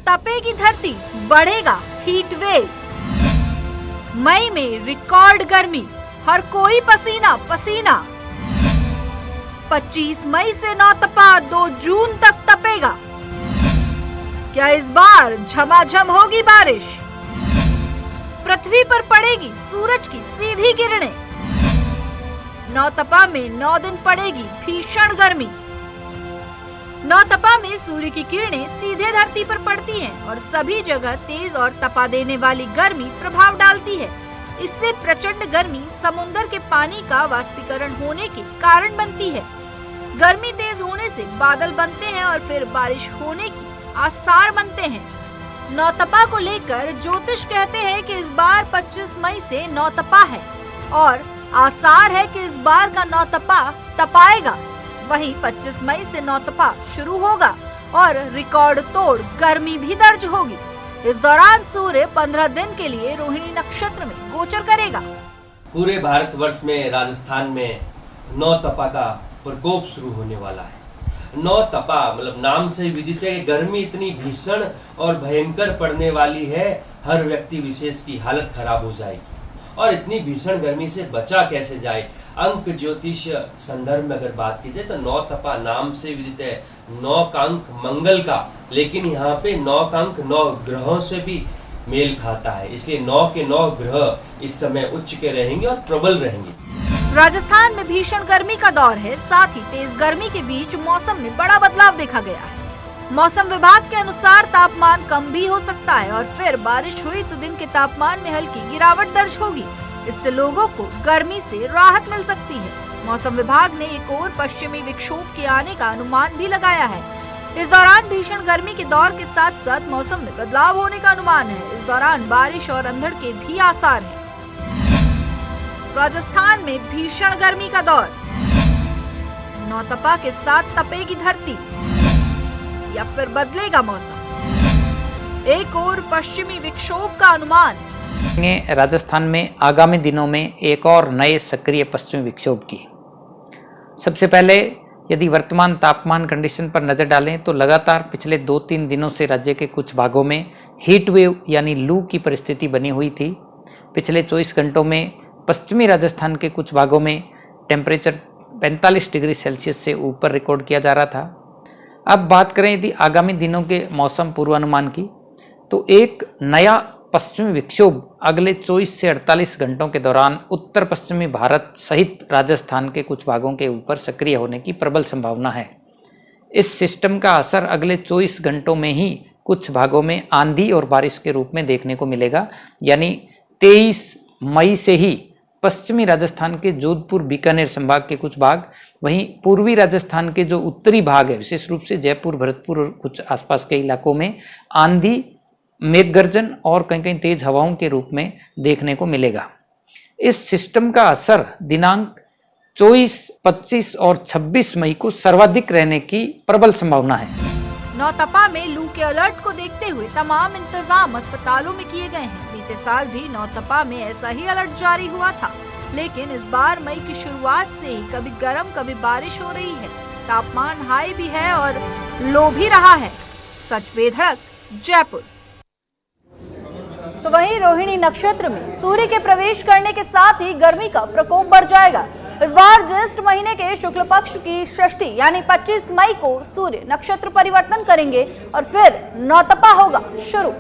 तपेगी धरती, बढ़ेगा heat wave. मई में रिकॉर्ड गर्मी, हर कोई पसीना पसीना। 25 मई से नौतपा 2 जून तक तपेगा। क्या इस बार झमाझम होगी बारिश? पृथ्वी पर पड़ेगी सूरज की सीधी किरणें। नौतपा में 9 दिन पड़ेगी भीषण गर्मी। नौतपा में सूर्य की किरणें सीधे धरती पर पड़ती हैं और सभी जगह तेज और तपा देने वाली गर्मी प्रभाव डालती है। इससे प्रचंड गर्मी समुद्र के पानी का वाष्पीकरण होने के कारण बनती है। गर्मी तेज होने से बादल बनते हैं और फिर बारिश होने की आसार बनते हैं। नौतपा को लेकर ज्योतिष कहते हैं कि इस बार 25 मई से नौतपा है और आसार है कि इस बार का नौतपा तपाएगा। वहीं 25 मई से नौतपा शुरू होगा और रिकॉर्ड तोड़ गर्मी भी दर्ज होगी। इस दौरान सूर्य 15 दिन के लिए रोहिणी नक्षत्र में गोचर करेगा। पूरे भारतवर्ष में राजस्थान में नौतपा का प्रकोप शुरू होने वाला है। नौतपा मतलब नाम से विदित है कि गर्मी इतनी भीषण और भयंकर पड़ने वाली है, हर व्यक्ति विशेष की हालत खराब हो जाएगी। और इतनी भीषण गर्मी से बचा कैसे जाए? अंक ज्योतिष संदर्भ में अगर बात की जाए तो नौतपा नाम से विदित है 9 का अंक मंगल का, लेकिन यहाँ पे 9 का अंक 9 ग्रहों से भी मेल खाता है, इसलिए 9 के 9 ग्रह इस समय उच्च के रहेंगे और प्रबल रहेंगे। राजस्थान में भीषण गर्मी का दौर है, साथ ही तेज गर्मी के बीच मौसम में बड़ा बदलाव देखा गया है। मौसम विभाग के अनुसार तापमान कम भी हो सकता है और फिर बारिश हुई तो दिन के तापमान में हल्की गिरावट दर्ज होगी। इससे लोगों को गर्मी से राहत मिल सकती है। मौसम विभाग ने एक और पश्चिमी विक्षोभ के आने का अनुमान भी लगाया है। इस दौरान भीषण गर्मी के दौर के साथ साथ मौसम में बदलाव होने का अनुमान है। इस दौरान बारिश और अंधड़ के भी आसार हैं। राजस्थान में भीषण गर्मी का दौर, नौतपा के साथ तपेगी धरती या फिर बदलेगा मौसम? एक और पश्चिमी विक्षोभ का अनुमान। राजस्थान में आगामी दिनों में एक और नए सक्रिय पश्चिमी विक्षोभ की। सबसे पहले यदि वर्तमान तापमान कंडीशन पर नजर डालें तो लगातार पिछले 2-3 दिनों से राज्य के कुछ भागों में हीट वेव यानी लू की परिस्थिति बनी हुई थी। पिछले 24 घंटों में पश्चिमी राजस्थान के कुछ भागों में टेम्परेचर 45 डिग्री सेल्सियस से ऊपर रिकॉर्ड किया जा रहा था। अब बात करें यदि आगामी दिनों के मौसम पूर्वानुमान की, तो एक नया पश्चिमी विक्षोभ अगले 24 से 48 घंटों के दौरान उत्तर पश्चिमी भारत सहित राजस्थान के कुछ भागों के ऊपर सक्रिय होने की प्रबल संभावना है। इस सिस्टम का असर अगले 24 घंटों में ही कुछ भागों में आंधी और बारिश के रूप में देखने को मिलेगा। यानी 23 मई से ही पश्चिमी राजस्थान के जोधपुर बीकानेर संभाग के कुछ भाग, वहीं पूर्वी राजस्थान के जो उत्तरी भाग है विशेष रूप से जयपुर, भरतपुर और कुछ आसपास के इलाकों में आंधी, मेघगर्जन और कहीं कहीं तेज हवाओं के रूप में देखने को मिलेगा। इस सिस्टम का असर दिनांक 24, 25 और 26 मई को सर्वाधिक रहने की प्रबल संभावना है। नौतपा में लू के अलर्ट को देखते हुए तमाम इंतजाम अस्पतालों में किए गए हैं। बीते साल भी नौतपा में ऐसा ही अलर्ट जारी हुआ था, लेकिन इस बार मई की शुरुआत से ही कभी गर्म कभी बारिश हो रही है। तापमान हाई भी है और लो भी रहा है। सच बेधड़क, जयपुर। तो वहीं रोहिणी नक्षत्र में सूर्य के प्रवेश करने के साथ ही गर्मी का प्रकोप बढ़ जाएगा। इस बार ज्येष्ठ महीने के शुक्ल पक्ष की षष्ठी यानी 25 मई को सूर्य नक्षत्र परिवर्तन करेंगे और फिर नौतपा होगा शुरू।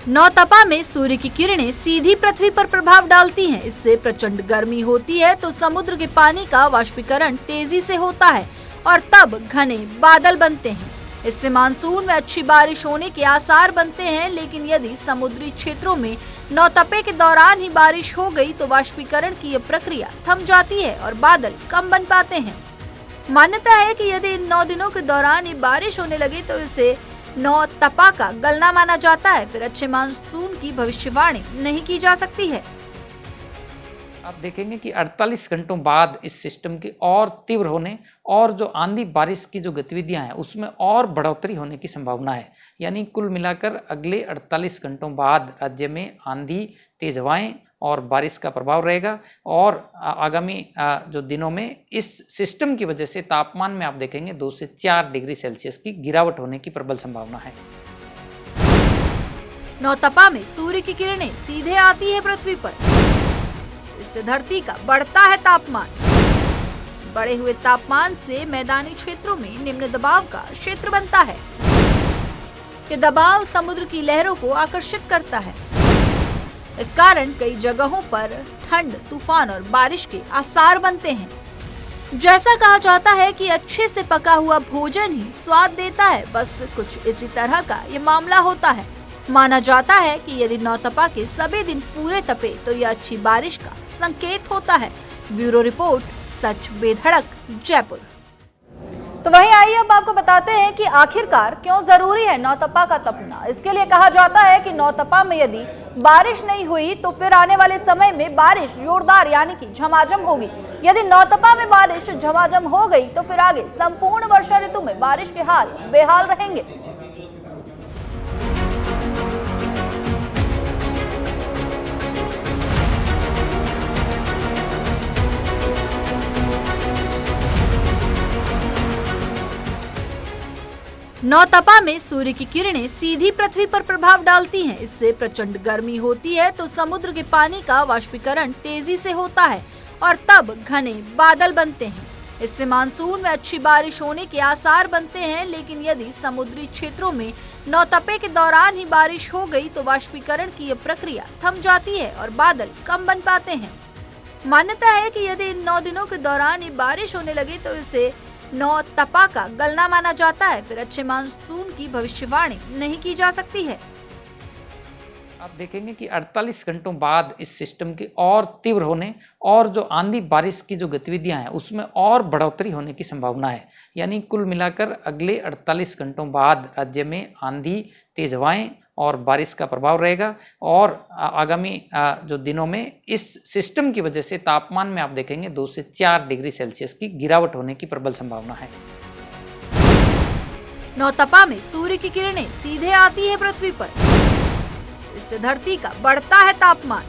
नौतपा में सूर्य की किरणें सीधी पृथ्वी पर प्रभाव डालती हैं। इससे प्रचंड गर्मी होती है तो समुद्र के पानी का वाष्पीकरण तेजी से होता है और तब घने बादल बनते हैं। इससे मानसून में अच्छी बारिश होने के आसार बनते हैं। लेकिन यदि समुद्री क्षेत्रों में नौतपे के दौरान ही बारिश हो गई तो वाष्पीकरण की यह प्रक्रिया थम जाती है और बादल कम बन पाते हैं। मान्यता है कि यदि इन 9 दिनों के दौरान ही बारिश होने लगे तो इसे नौतपा का गलना माना जाता है। फिर अच्छे मानसून की भविष्यवाणी नहीं की जा सकती है। आप देखेंगे कि 48 घंटों बाद इस सिस्टम के और तीव्र होने और जो आंधी बारिश की जो गतिविधियां हैं उसमें और बढ़ोतरी होने की संभावना है। यानी कुल मिलाकर अगले 48 घंटों बाद राज्य में आंधी, तेज हवाएं और बारिश का प्रभाव रहेगा और आगामी जो दिनों में इस सिस्टम की वजह से तापमान में आप देखेंगे 2 से 4 डिग्री सेल्सियस की गिरावट होने की प्रबल संभावना है। नौतपा में सूर्य की किरणें सीधे आती है पृथ्वी पर, इससे धरती का बढ़ता है तापमान। बढ़े हुए तापमान से मैदानी क्षेत्रों में निम्न दबाव का क्षेत्र बनता है। ये दबाव समुद्र की लहरों को आकर्षित करता है। इस कारण कई जगहों पर ठंड, तूफान और बारिश के आसार बनते हैं। जैसा कहा जाता है कि अच्छे से पका हुआ भोजन ही स्वाद देता है, बस कुछ इसी तरह का ये मामला होता है। माना जाता है कि यदि नौतपा के सभी दिन पूरे तपे तो यह अच्छी बारिश का संकेत होता है। ब्यूरो रिपोर्ट, सच बेधड़क, जयपुर। तो वहीं आइए अब आपको बताते हैं कि आखिरकार क्यों जरूरी है नौतपा का तपना। इसके लिए कहा जाता है कि नौतपा में यदि बारिश नहीं हुई तो फिर आने वाले समय में बारिश जोरदार यानी कि झमाझम होगी। यदि नौतपा में बारिश झमाझम हो गई तो फिर आगे संपूर्ण वर्षा ऋतु में बारिश के हाल बेहाल रहेंगे। नौतपा में सूर्य की किरणें सीधी पृथ्वी पर प्रभाव डालती हैं। इससे प्रचंड गर्मी होती है तो समुद्र के पानी का वाष्पीकरण तेजी से होता है और तब घने बादल बनते हैं। इससे मानसून में अच्छी बारिश होने के आसार बनते हैं। लेकिन यदि समुद्री क्षेत्रों में नौतपे के दौरान ही बारिश हो गई तो वाष्पीकरण की यह प्रक्रिया थम जाती है और बादल कम बन पाते हैं। मान्यता है कि यदि इन 9 दिनों के दौरान ही बारिश होने लगे तो इसे नौतपा का गलना माना जाता है। फिर अच्छे मानसून की भविष्यवाणी नहीं की जा सकती है। आप देखेंगे कि 48 घंटों बाद इस सिस्टम के और तीव्र होने और जो आंधी बारिश की जो गतिविधियां हैं उसमें और बढ़ोतरी होने की संभावना है। यानी कुल मिलाकर अगले 48 घंटों बाद राज्य में आंधी, तेज हवाएं और बारिश का प्रभाव रहेगा और आगामी जो दिनों में इस सिस्टम की वजह से तापमान में आप देखेंगे 2 से 4 डिग्री सेल्सियस की गिरावट होने की प्रबल संभावना है। नौतपा में सूर्य की किरणें सीधे आती है पृथ्वी पर, इससे धरती का बढ़ता है तापमान।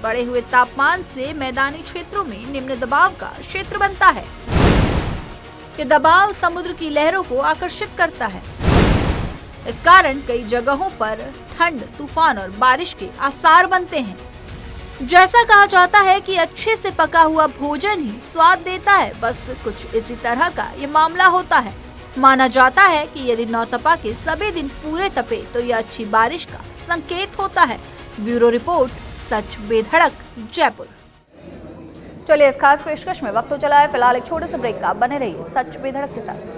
बढ़े हुए तापमान से मैदानी क्षेत्रों में निम्न दबाव का क्षेत्र बनता है। ये दबाव समुद्र की लहरों को आकर्षित करता है। इस कारण कई जगहों पर ठंड, तूफान और बारिश के आसार बनते हैं। जैसा कहा जाता है कि अच्छे से पका हुआ भोजन ही स्वाद देता है, बस कुछ इसी तरह का ये मामला होता है। माना जाता है कि यदि नौतपा के सभी दिन पूरे तपे तो यह अच्छी बारिश का संकेत होता है। ब्यूरो रिपोर्ट, सच बेधड़क, जयपुर। चलिए इस खास पेशकश में वक्त तो चला है फिलहाल एक छोटे से ब्रेक का। बने रहिए सच बेधड़क के साथ।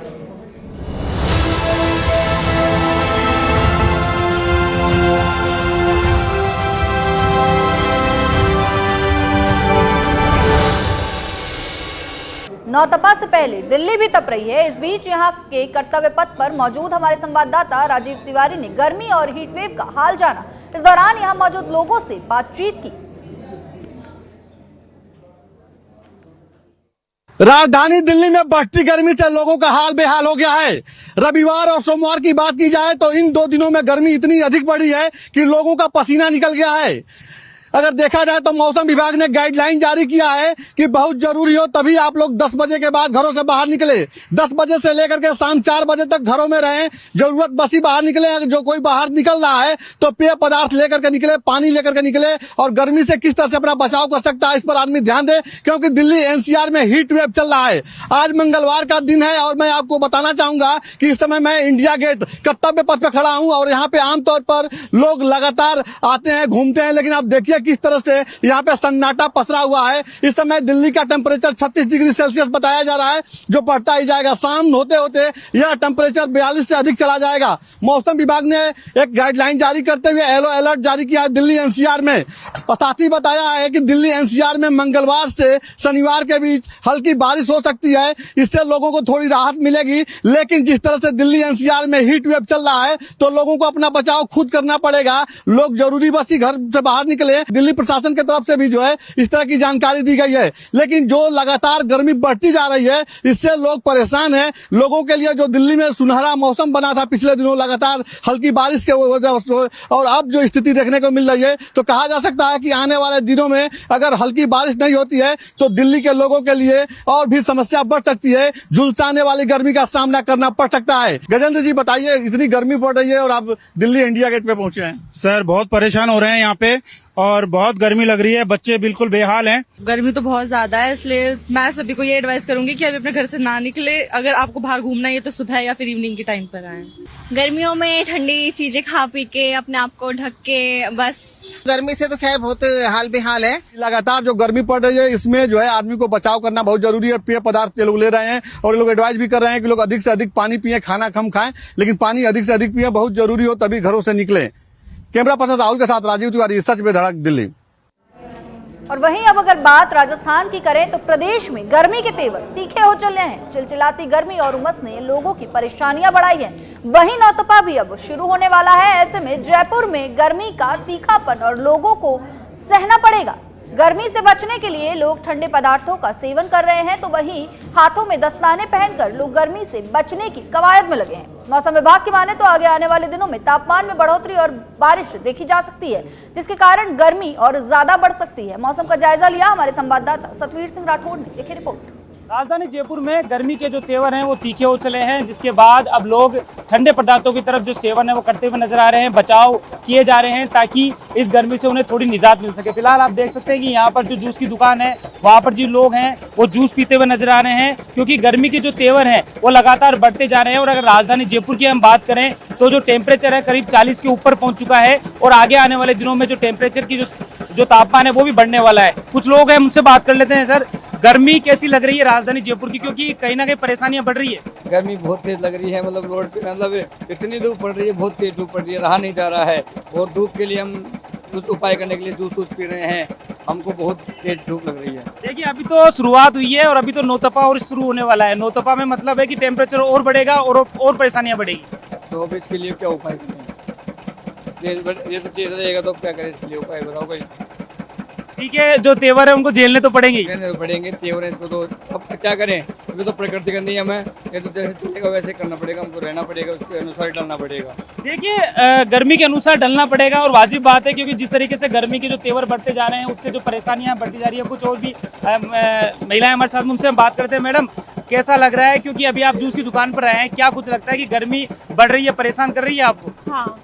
नौतपा से पहले दिल्ली भी तप रही है। इस बीच यहां के कर्तव्य पथ पर मौजूद हमारे संवाददाता राजीव तिवारी ने गर्मी और हीटवेव का हाल जाना। इस दौरान यहां मौजूद लोगों से बातचीत की। राजधानी दिल्ली में बढ़ती गर्मी से लोगों का हाल बेहाल हो गया है। रविवार और सोमवार की बात की जाए तो इन 2 दिनों में गर्मी इतनी अधिक बढ़ी है कि लोगों का पसीना निकल गया है। अगर देखा जाए तो मौसम विभाग ने गाइडलाइन जारी किया है कि बहुत जरूरी हो तभी आप लोग 10 बजे के बाद घरों से बाहर निकले। 10 बजे से लेकर के शाम 4 बजे तक घरों में रहें। जरूरत बस ही बाहर निकले। अगर जो कोई बाहर निकल रहा है तो पेय पदार्थ लेकर के निकले, पानी लेकर के निकले और गर्मी से किस तरह से अपना बचाव कर सकता है इस पर आदमी ध्यान दे, क्योंकि दिल्ली एनसीआर में हीट वेव चल रहा है। आज मंगलवार का दिन है और मैं आपको बताना चाहूंगा कि इस समय मैं इंडिया गेट कर्तव्य पथ पे खड़ा हूं और यहाँ पे आमतौर पर लोग लगातार आते हैं, घूमते हैं, लेकिन आप देखिए किस तरह से यहाँ पे सन्नाटा पसरा हुआ है। इस समय दिल्ली का टेम्परेचर 36 डिग्री सेल्सियस बताया जा रहा है, जो बढ़ता ही जाएगा। शाम होते होते यह टेम्परेचर 42 से अधिक चला जाएगा। मौसम विभाग ने एक गाइडलाइन जारी करते हुए येलो अलर्ट जारी किया है दिल्ली एनसीआर में और साथ ही बताया है कि दिल्ली एनसीआर में मंगलवार से शनिवार के बीच हल्की बारिश हो सकती है। इससे लोगों को थोड़ी राहत मिलेगी, लेकिन जिस तरह से दिल्ली एनसीआर में हीट वेव चल रहा है तो लोगों को अपना बचाव खुद करना पड़ेगा। लोग जरूरी बस ही घर से बाहर निकले दिल्ली प्रशासन की तरफ से भी जो है इस तरह की जानकारी दी गई है। लेकिन जो लगातार गर्मी बढ़ती जा रही है, इससे लोग परेशान हैं। लोगों के लिए जो दिल्ली में सुनहरा मौसम बना था पिछले दिनों लगातार हल्की बारिश के वजह से, और अब जो स्थिति देखने को मिल रही है, तो कहा जा सकता है कि आने वाले दिनों में अगर हल्की बारिश नहीं होती है तो दिल्ली के लोगों के लिए और भी समस्या बढ़ सकती है। झुलसाने वाली गर्मी का सामना करना पड़ सकता है। गजेंद्र जी बताइए, इतनी गर्मी पड़ रही है और आप दिल्ली इंडिया गेट पे पहुंचे हैं। सर बहुत परेशान हो रहे हैं यहाँ पे और बहुत गर्मी लग रही है, बच्चे बिल्कुल बेहाल हैं। गर्मी तो बहुत ज्यादा है, इसलिए मैं सभी को ये एडवाइस करूंगी कि अभी अपने घर से ना निकले। अगर आपको बाहर घूमना है तो सुबह या फिर इवनिंग के टाइम पर आए। गर्मियों में ठंडी चीजें खा पी के अपने आप को ढक के बस। गर्मी से तो खैर बहुत हाल बेहाल है। लगातार जो गर्मी पड़ रही है, इसमें जो है आदमी को बचाव करना बहुत जरूरी है। पेय पदार्थ ये लोग ले रहे हैं और ये लोग एडवाइस भी कर रहे हैं कि लोग अधिक से अधिक पानी पिए, खाना कम खाएं, लेकिन पानी अधिक से अधिक पिए, बहुत जरूरी हो तभी घरों से निकले। कैमरा पर्सन राहुल के साथ राजीव तिवारी, सच में धड़क, दिल्ली। और वहीं अब अगर बात राजस्थान की करें तो प्रदेश में गर्मी के तेवर तीखे हो चले हैं। चिलचिलाती गर्मी और उमस ने लोगों की परेशानियां बढ़ाई हैं। वहीं नौतपा भी अब शुरू होने वाला है। ऐसे में जयपुर में गर्मी का तीखापन और लोगों को सहना पड़ेगा। गर्मी से बचने के लिए लोग ठंडे पदार्थों का सेवन कर रहे हैं, तो वहीं हाथों में दस्ताने पहनकर लोग गर्मी से बचने की कवायद में लगे हैं। मौसम विभाग की माने तो आगे आने वाले दिनों में तापमान में बढ़ोतरी और बारिश देखी जा सकती है, जिसके कारण गर्मी और ज्यादा बढ़ सकती है। मौसम का जायजा लिया हमारे संवाददाता सतवीर सिंह राठौड़ ने, देखिए रिपोर्ट। राजधानी जयपुर में गर्मी के जो तेवर हैं वो तीखे हो चले हैं, जिसके बाद अब लोग ठंडे पदार्थों की तरफ जो सेवन है वो करते हुए नजर आ रहे हैं, बचाव किए जा रहे हैं ताकि इस गर्मी से उन्हें थोड़ी निजात मिल सके। फिलहाल आप देख सकते हैं कि यहाँ पर जो जूस की दुकान है वहाँ पर जो लोग हैं वो जूस पीते हुए नजर आ रहे हैं, क्योंकि गर्मी के जो तेवर हैं वो लगातार बढ़ते जा रहे हैं। और अगर राजधानी जयपुर की हम बात करें तो जो टेम्परेचर है करीब 40 के ऊपर पहुंच चुका है और आगे आने वाले दिनों में जो टेम्परेचर की जो तापमान है वो भी बढ़ने वाला है। कुछ लोग हैं, मुझसे बात कर लेते हैं। सर, गर्मी कैसी लग रही है राजधानी जयपुर की, क्योंकि कहीं ना कहीं परेशानियां बढ़ रही है? गर्मी बहुत तेज लग रही है, मतलब रोड पे मतलब इतनी धूप पड़ रही है, बहुत तेज धूप पड़ रही है, रहा नहीं जा रहा है। और धूप के लिए हम कुछ उपाय करने के लिए जूस पी रहे हैं, हमको बहुत तेज धूप लग रही है। देखिए, अभी तो शुरुआत हुई है और अभी तो नौतपा और शुरू होने वाला है। नौतपा में मतलब है कि टेम्परेचर और बढ़ेगा और परेशानियां बढ़ेगी। तो अब इसके लिए क्या उपाय करें? ये तो तेज रहेगा तो क्या करें, इसके लिए उपाय बताओ भाई। ठीक है, जो तेवर है उनको झेलने तो पड़ेंगे तेवर है, इसको तो अब क्या करें, अभी तो प्रकृति का नियम है, ये तो जैसे चलेगा वैसे करना पड़ेगा, हमको रहना पड़ेगा, उसके अनुसार ढलना पड़ेगा। देखिए, गर्मी के अनुसार ढलना पड़ेगा और वाजिब बात है, क्योंकि जिस तरीके से गर्मी के जो तेवर बढ़ते जा रहे हैं उससे जो परेशानियां बढ़ती जा रही है। कुछ और भी महिलाएं हमारे साथ, उनसे हम बात करते हैं। मैडम, कैसा लग रहा है, क्योंकि अभी आप जूस की दुकान पर आए हैं, क्या कुछ लगता है कि गर्मी बढ़ रही है, परेशान कर रही है आपको? हाँ,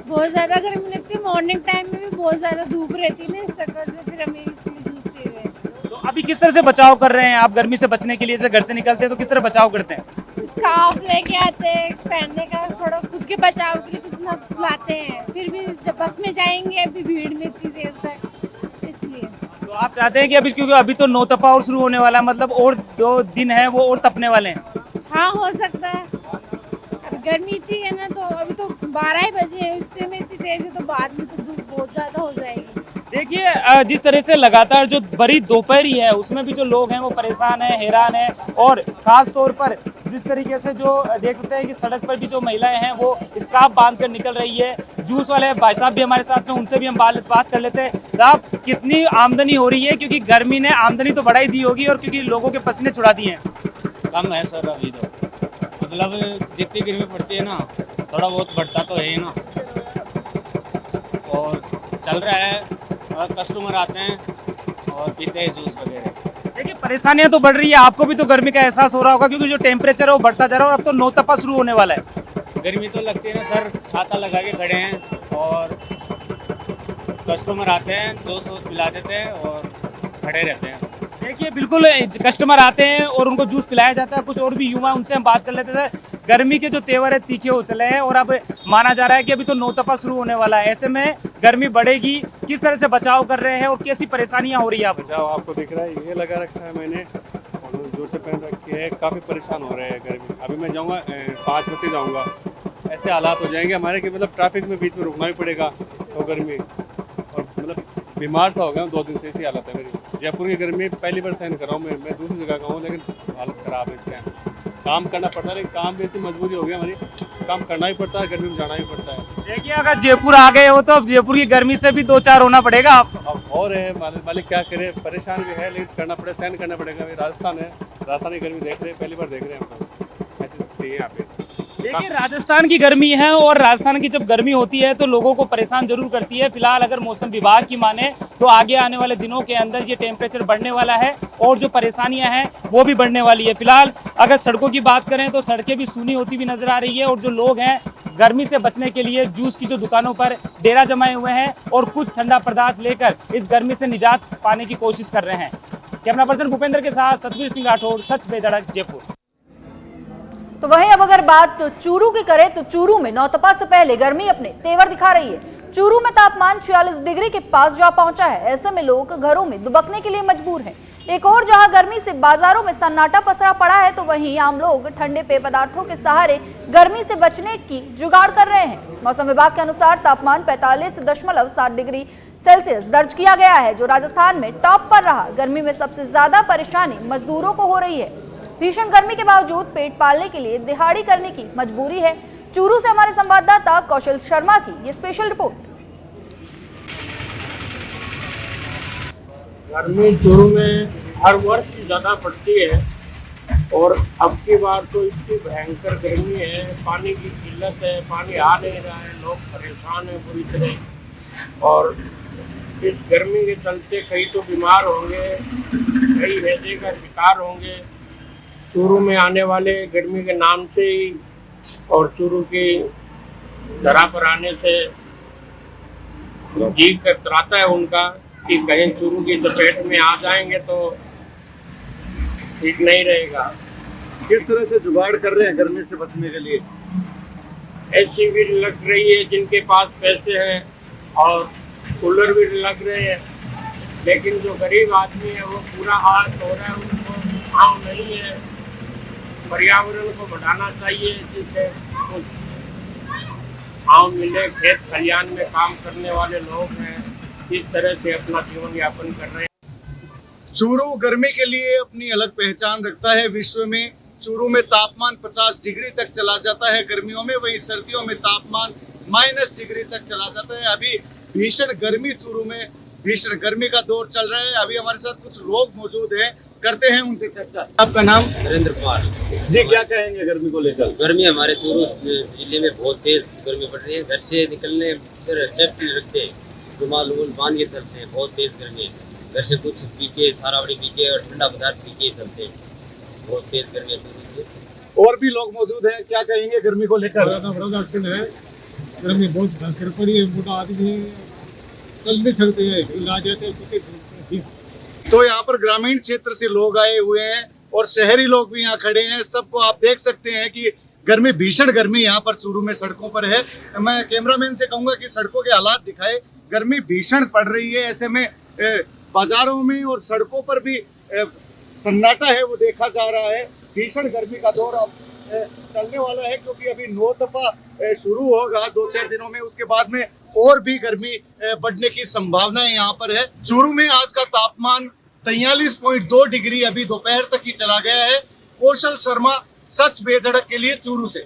बहुत ज्यादा गर्मी लगती है। मॉर्निंग टाइम में भी बहुत ज्यादा धूप रहती है ना, इस चक्कर से फिर हमें इसलिए जूस पी रहे हैं। तो अभी किस तरह से बचाव कर रहे हैं आप गर्मी से बचने के लिए? जैसे घर से निकलते हैं तो किस तरह बचाव करते हैं? स्कार्फ लेके आते हैं पहनने का, थोड़ा खुद के बचाव के लिए कुछ ना लाते हैं। फिर भी जब बस में जाएंगे अभी भीड़ में इतनी देर तक, इसलिए। तो आप चाहते हैं कि अभी, क्योंकि अभी तो नौतपा और शुरू होने वाला है, मतलब और 2 दिन है वो और तपने वाले हैं? हाँ, हो सकता है। गर्मी इतनी है ना, तो अभी तो 12 ही बजे है, इतने में इतनी तेज है, तो बाद में तो धूप बहुत ज्यादा हो जाएगी। देखिए, जिस तरह से लगातार जो बड़ी दोपहरी है उसमें भी जो लोग हैं वो परेशान हैं, हैरान हैं। और खास तौर पर जिस तरीके से जो देख सकते हैं कि सड़क पर भी जो महिलाएं हैं वो स्कार्फ बांध कर निकल रही है। जूस वाले भाई साहब भी हमारे साथ में, उनसे भी हम बात कर लेते हैं। साहब, कितनी आमदनी हो रही है, क्योंकि गर्मी ने आमदनी तो बढ़ाई दी होगी और क्योंकि लोगों के पसीने छुड़ा दिए हैं? कम है सर, अभी तो मतलब जितनी गर्मी पड़ती है ना, थोड़ा बहुत बढ़ता तो है ही ना, और चल रहा है और कस्टमर आते हैं और पीते हैं जूस वगैरह। देखिए, परेशानियां तो बढ़ रही है, आपको भी तो गर्मी का एहसास हो रहा होगा, क्योंकि जो टेम्परेचर है वो बढ़ता जा रहा है और अब तो नौतपा शुरू होने वाला है। गर्मी तो लगती है ना सर, छाता लगा के खड़े हैं और कस्टमर आते हैं, जूस पिला देते हैं और खड़े रहते हैं। देखिए, बिल्कुल कस्टमर आते हैं और उनको जूस पिलाया जाता है। कुछ और भी युवा, उनसे हम बात कर लेते थे। गर्मी के जो तेवर है तीखे हो चले हैं और अब माना जा रहा है कि अभी तो नौतपा शुरू होने वाला है। ऐसे में गर्मी बढ़ेगी, किस तरह से बचाव कर रहे हैं और कैसी परेशानियां हो रही है? बचाव आपको दिख रहा है, ये लगा रखा है मैंने और जोर से पहन रखी है, काफ़ी परेशान हो रहे हैं गर्मी। अभी मैं जाऊँगा 5 बजे जाऊँगा, ऐसे हालात हो जाएंगे हमारे कि मतलब ट्रैफिक में बीच में रुकना भी पड़ेगा। तो गर्मी और मतलब बीमार सा हो गया हूँ 2 दिन से, ऐसी हालत है मेरी। जयपुर की गर्मी पहली बार सहन कर रहा हूँ मैं दूसरी जगह का हूँ, लेकिन हालत ख़राब है इसका। काम करना पड़ता है, लेकिन काम भी ऐसी मजबूरी हो गई हमारी, काम करना ही पड़ता है, गर्मी में जाना ही पड़ता है। देखिए अगर जयपुर आ गए हो तो अब जयपुर की गर्मी से भी 2-4 होना पड़ेगा आपको। अब और है मालिक क्या करे, परेशान भी है लेकिन करना पड़े, सहन करना पड़ेगा। अभी राजस्थान है, राजस्थान की गर्मी देख रहे हैं, पहली बार देख रहे हैं हम तो, ऐसी स्थिति है यहाँ पे। देखिए राजस्थान की गर्मी है और राजस्थान की जब गर्मी होती है तो लोगों को परेशान जरूर करती है। फिलहाल अगर मौसम विभाग की माने तो आगे आने वाले दिनों के अंदर ये टेम्परेचर बढ़ने वाला है और जो परेशानियां हैं वो भी बढ़ने वाली है। फिलहाल अगर सड़कों की बात करें तो सड़कें भी सूनी होती हुई नजर आ रही है और जो लोग हैं गर्मी से बचने के लिए जूस की जो दुकानों पर डेरा जमाए हुए हैं और कुछ ठंडा पदार्थ लेकर इस गर्मी से निजात पाने की कोशिश कर रहे हैं। कैमरा पर्सन भूपेंद्र के साथ सतवीर सिंह राठौड़, सच बेधड़क, जयपुर। तो वहीं अब अगर बात चूरू की करें तो चूरू में नौतपा से पहले गर्मी अपने तेवर दिखा रही है। चूरू में तापमान 46 डिग्री के पास जा पहुंचा है। ऐसे में लोग घरों में दुबकने के लिए मजबूर हैं। एक और जहां गर्मी से बाजारों में सन्नाटा पसरा पड़ा है तो वहीं आम लोग ठंडे पेय पदार्थों के सहारे गर्मी से बचने की जुगाड़ कर रहे हैं। मौसम विभाग के अनुसार तापमान 45.7 डिग्री सेल्सियस दर्ज किया गया है, जो राजस्थान में टॉप पर रहा। गर्मी में सबसे ज्यादा परेशानी मजदूरों को हो रही है। भीषण गर्मी के बावजूद पेट पालने के लिए दिहाड़ी करने की मजबूरी है। चूरू से हमारे संवाददाता कौशल शर्मा की ये स्पेशल रिपोर्ट। गर्मी चूरू में हर वर्ष ज्यादा पड़ती है और अब की बार तो इतनी भयंकर गर्मी है, पानी की किल्लत है, पानी आ नहीं रहा है, लोग परेशान हैं पूरी तरह। और इस गर्मी के चलते कई तो बीमार होंगे, कई हैजे का शिकार होंगे। चूरू में आने वाले गर्मी के नाम से ही और चूरू की धरा पर आने से जी कतराता है उनका कि कहीं चूरू की चपेट में आ जाएंगे तो ठीक नहीं रहेगा। किस तरह से जुगाड़ कर रहे हैं गर्मी से बचने के लिए? ऐसी भी लग रही है जिनके पास पैसे हैं और कूलर भी लग रहे हैं, लेकिन जो गरीब आदमी है वो पूरा हाथ हो रहा है, उनको छाँव नहीं है। पर्यावरण को बढ़ाना चाहिए जिससे कुछ छाँव मिले। खेत खलियान में काम करने वाले लोग हैं, इस तरह से अपना जीवन यापन कर रहे हैं। चूरू गर्मी के लिए अपनी अलग पहचान रखता है विश्व में। चूरू में तापमान 50 डिग्री तक चला जाता है गर्मियों में, वहीं सर्दियों में तापमान -डिग्री तक चला जाता है। अभी भीषण गर्मी, चूरू में भीषण गर्मी का दौर चल रहा है। अभी हमारे साथ कुछ लोग मौजूद हैं, करते हैं उनसे चर्चा। आपका नाम? नरेंद्र कुमार जी, क्या कहेंगे गर्मी को लेकर? गर्मी हमारे चूरू जिले में बहुत तेज गर्मी पड़ रही है। घर से निकलने सेफ्टी रखते हैं, रुमाल बांध के चलते हैं। बहुत तेज गर्मी है, घर से कुछ पी के, सारावड़ी पी के और ठंडा पदार्थ पी के चलते हैं। बहुत तेज गर्मी है। और भी लोग मौजूद हैं, क्या कहेंगे गर्मी को लेकर? गर्मी बहुत भयंकर पड़ी है, मोटा आदमी चल नहीं सकते हैं। तो यहाँ पर ग्रामीण क्षेत्र से लोग आए हुए हैं और शहरी लोग भी यहाँ खड़े हैं। सबको आप देख सकते हैं कि गर्मी, भीषण गर्मी यहाँ पर चूरू में सड़कों पर है। मैं कैमरामैन से कहूँगा कि सड़कों के हालात दिखाए। गर्मी भीषण पड़ रही है, ऐसे में बाजारों में और सड़कों पर भी सन्नाटा है वो देखा जा रहा है। भीषण गर्मी का दौर अब चलने वाला है, क्योंकि अभी नौतपा शुरू होगा 2-4 दिनों में। उसके बाद में और भी गर्मी बढ़ने की संभावनाएं यहाँ पर है। चूरू में आज का तापमान 43.2 डिग्री अभी दोपहर तक ही चला गया है। कौशल शर्मा, सच बेधड़क के लिए, चूरू से।